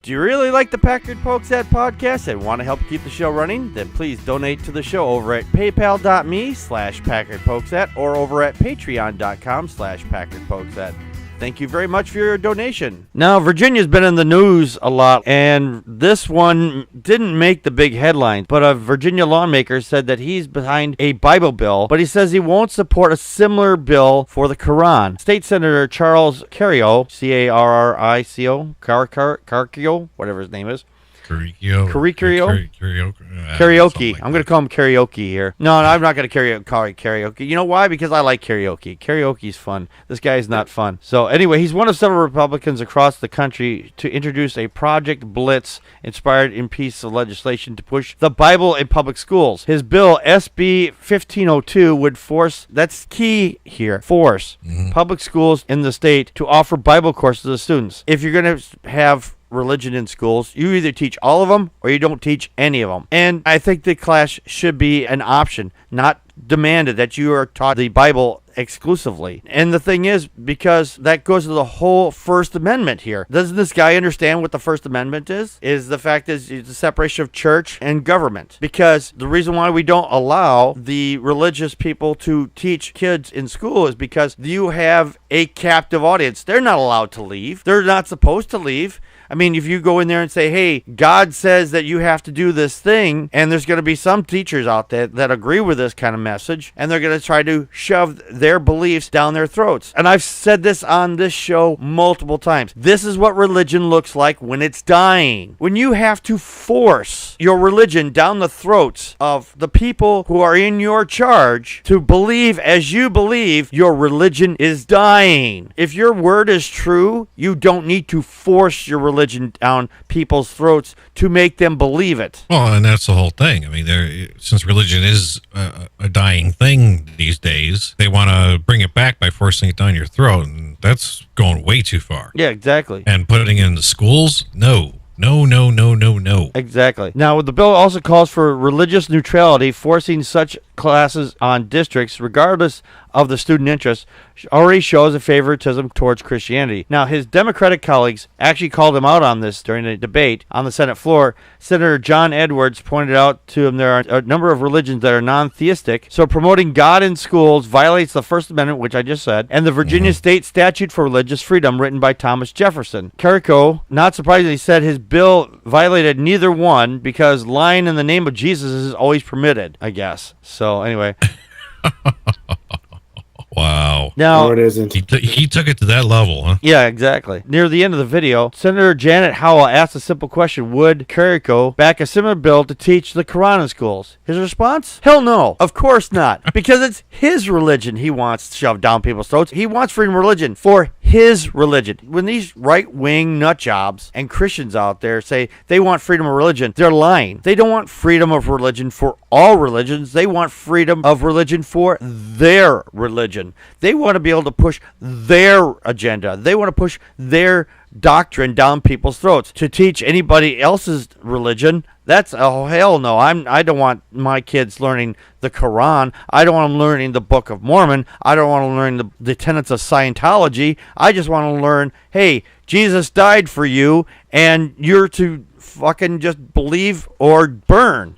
Do you really like the Packard Pokes At podcast and want to help keep the show running? Then please donate to the show over at paypal.me/PackardPokesAt or over at patreon.com/PackardPokesAt. Thank you very much for your donation. Now, Virginia's been in the news a lot, and this one didn't make the big headlines, but a Virginia lawmaker said that he's behind a Bible bill, but he says he won't support a similar bill for the Qur'an. State Senator Charles Carrico, Carrico, whatever his name is. Karaoke. I'm going to call him karaoke here. No, I'm not going to call it karaoke. You know why? Because I like karaoke. Karaoke's fun. This guy's not fun. So anyway, he's one of several Republicans across the country to introduce a Project Blitz inspired in piece of legislation to push the Bible in public schools. His bill, SB 1502, would force, that's key here, force public schools in the state to offer Bible courses to students. If you're going to have religion in schools, you either teach all of them or you don't teach any of them. And I think the class should be an option, not demanded that you are taught the Bible exclusively. And the thing is, because that goes to the whole First Amendment here. Doesn't this guy understand what the First Amendment is? Is the fact is the separation of church and government. Because the reason why we don't allow the religious people to teach kids in school is because you have a captive audience. They're not allowed to leave. They're not supposed to leave. I mean, if you go in there and say, hey, God says that you have to do this thing, and there's going to be some teachers out there that agree with this kind of message, and they're going to try to shove their beliefs down their throats. And I've said this on this show multiple times. This is what religion looks like when it's dying. When you have to force your religion down the throats of the people who are in your charge to believe as you believe, your religion is dying. If your word is true, you don't need to force your religion down people's throats to make them believe it. Well, and that's the whole thing. I mean, since religion is a dying thing these days, they want to bring it back by forcing it down your throat, and that's going way too far. Yeah, exactly. And putting it in the schools? No. No. Exactly. Now, the bill also calls for religious neutrality, forcing such classes on districts, regardless of the student interest, already shows a favoritism towards Christianity. Now, his Democratic colleagues actually called him out on this during a debate on the Senate floor. Senator John Edwards pointed out to him there are a number of religions that are non-theistic, so promoting God in schools violates the First Amendment, which I just said, and the Virginia State Statute for Religious Freedom, written by Thomas Jefferson. Carrico, not surprisingly, said his bill violated neither one because lying in the name of Jesus is always permitted, I guess. So, anyway. Wow. Now, no, it isn't. He took it to that level, huh? Yeah, exactly. Near the end of the video, Senator Janet Howell asked a simple question: would Carrico back a similar bill to teach the Qur'an in schools? His response? Hell no. Of course not. Because it's his religion he wants shoved down people's throats. He wants freedom of religion for his religion. When these right-wing nut jobs and Christians out there say they want freedom of religion, they're lying. They don't want freedom of religion for all religions. They want freedom of religion for their religion. They want to be able to push their agenda. They want to push their doctrine down people's throats. To teach anybody else's religion, that's, oh, hell no. I don't want my kids learning the Quran. I don't want them learning the Book of Mormon. I don't want them learning the tenets of Scientology. I just want to learn, hey, Jesus died for you, and you're to fucking just believe or burn.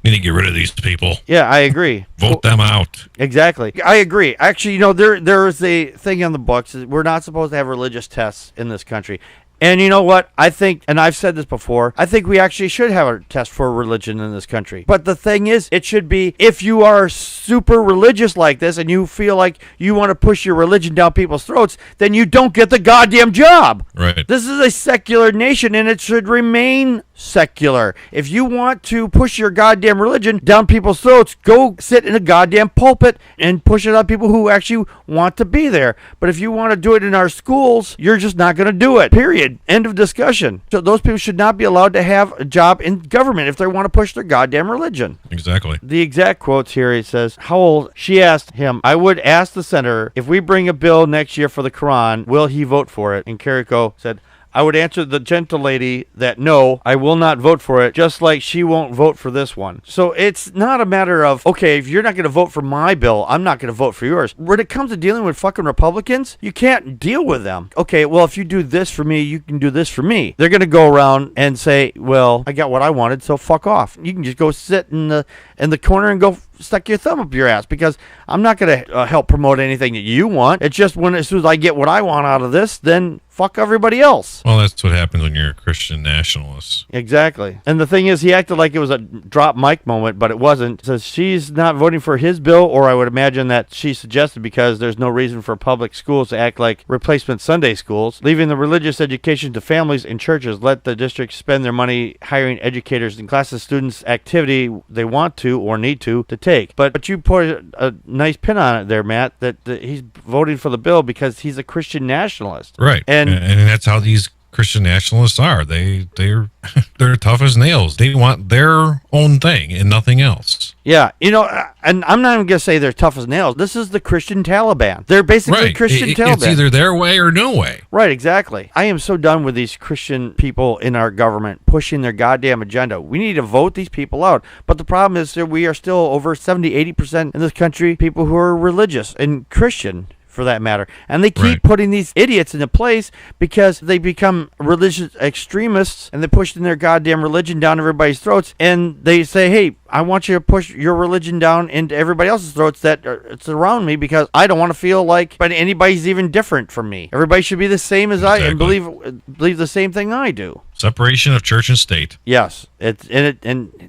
We need to get rid of these people. Yeah, I agree. Vote them out. Exactly. I agree. Actually, you know, there is a thing on the books. We're not supposed to have religious tests in this country. And you know what? I think, and I've said this before, I think we actually should have a test for religion in this country. But the thing is, it should be, if you are super religious like this and you feel like you want to push your religion down people's throats, then you don't get the goddamn job. Right. This is a secular nation, and it should remain secular. If you want to push your goddamn religion down people's throats, go sit in a goddamn pulpit and push it on people who actually want to be there. But if you want to do it in our schools, you're just not going to do it. Period. End of discussion. So those people should not be allowed to have a job in government if they want to push their goddamn religion. Exactly. The exact quotes here, he says, Howell, she asked him, I would ask the senator, if we bring a bill next year for the Quran, will he vote for it? And Carrico said, I would answer the gentle lady that no, I will not vote for it, just like she won't vote for this one. So it's not a matter of, okay, if you're not going to vote for my bill, I'm not going to vote for yours. When it comes to dealing with fucking Republicans, you can't deal with them. Okay, well, if you do this for me, you can do this for me. They're going to go around and say, well, I got what I wanted, so fuck off. You can just go sit in the corner and go stuck your thumb up your ass, because I'm not going to help promote anything that you want. It's just as soon as I get what I want out of this, then fuck everybody else. Well, that's what happens when you're a Christian nationalist. Exactly. And the thing is, he acted like it was a drop mic moment, but it wasn't. Says she's not voting for his bill, or I would imagine that she suggested, because there's no reason for public schools to act like replacement Sunday schools, leaving the religious education to families and churches. Let the districts spend their money hiring educators and classes students activity they want to or need to take. But you put a nice pin on it there, Matt, that he's voting for the bill because he's a Christian nationalist. Right. And that's how these Christian nationalists are. They're tough as nails. They want their own thing and nothing else. Yeah, and I'm not even going to say they're tough as nails. This is the Christian Taliban. They're basically Christian Taliban. It's either their way or no way. Right, exactly. I am so done with these Christian people in our government pushing their goddamn agenda. We need to vote these people out. But the problem is that we are still over 70, 80% in this country, people who are religious and Christian, for that matter. And they keep putting these idiots into place because they become religious extremists, and they're pushing their goddamn religion down everybody's throats. And they say, hey, I want you to push your religion down into everybody else's throats that it's around me, because I don't want to feel like anybody's even different from me. Everybody should be the same as I, and believe the same thing I do. Separation of church and state. Yes, and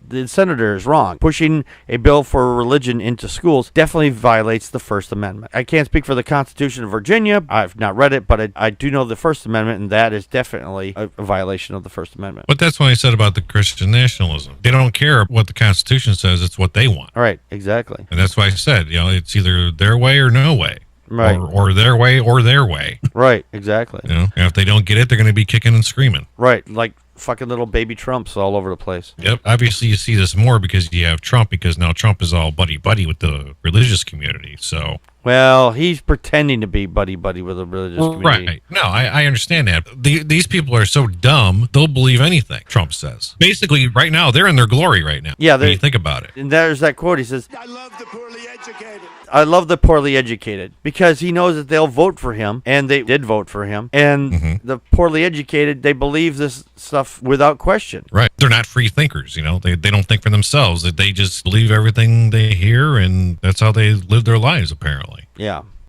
the senator is wrong. Pushing a bill for religion into schools definitely violates the First Amendment. I can't speak for the Constitution of Virginia. I've not read it, but I do know the First Amendment, and that is definitely a violation of the First Amendment. But that's what I said about the Christian nationalism. They don't care what the Constitution says; it's what they want. All right, exactly. And that's why I said, it's either their way or no way. Right. Or their way or their way. Right, exactly. And if they don't get it, they're going to be kicking and screaming. Right, like fucking little baby Trumps all over the place. Yep. Obviously, you see this more because you have Trump, because now Trump is all buddy-buddy with the religious community, so... Well, he's pretending to be buddy-buddy with the religious community. Right. No, I understand that. These people are so dumb, they'll believe anything Trump says. Basically, right now, they're in their glory right now. Yeah, when you think about it. And there's that quote. He says, I love the poorly educated. I love the poorly educated, because he knows that they'll vote for him, and they did vote for him. And the poorly educated, they believe this stuff without question. Right. They're not free thinkers, They don't think for themselves. They just believe everything they hear, and that's how they live their lives, apparently. Yeah.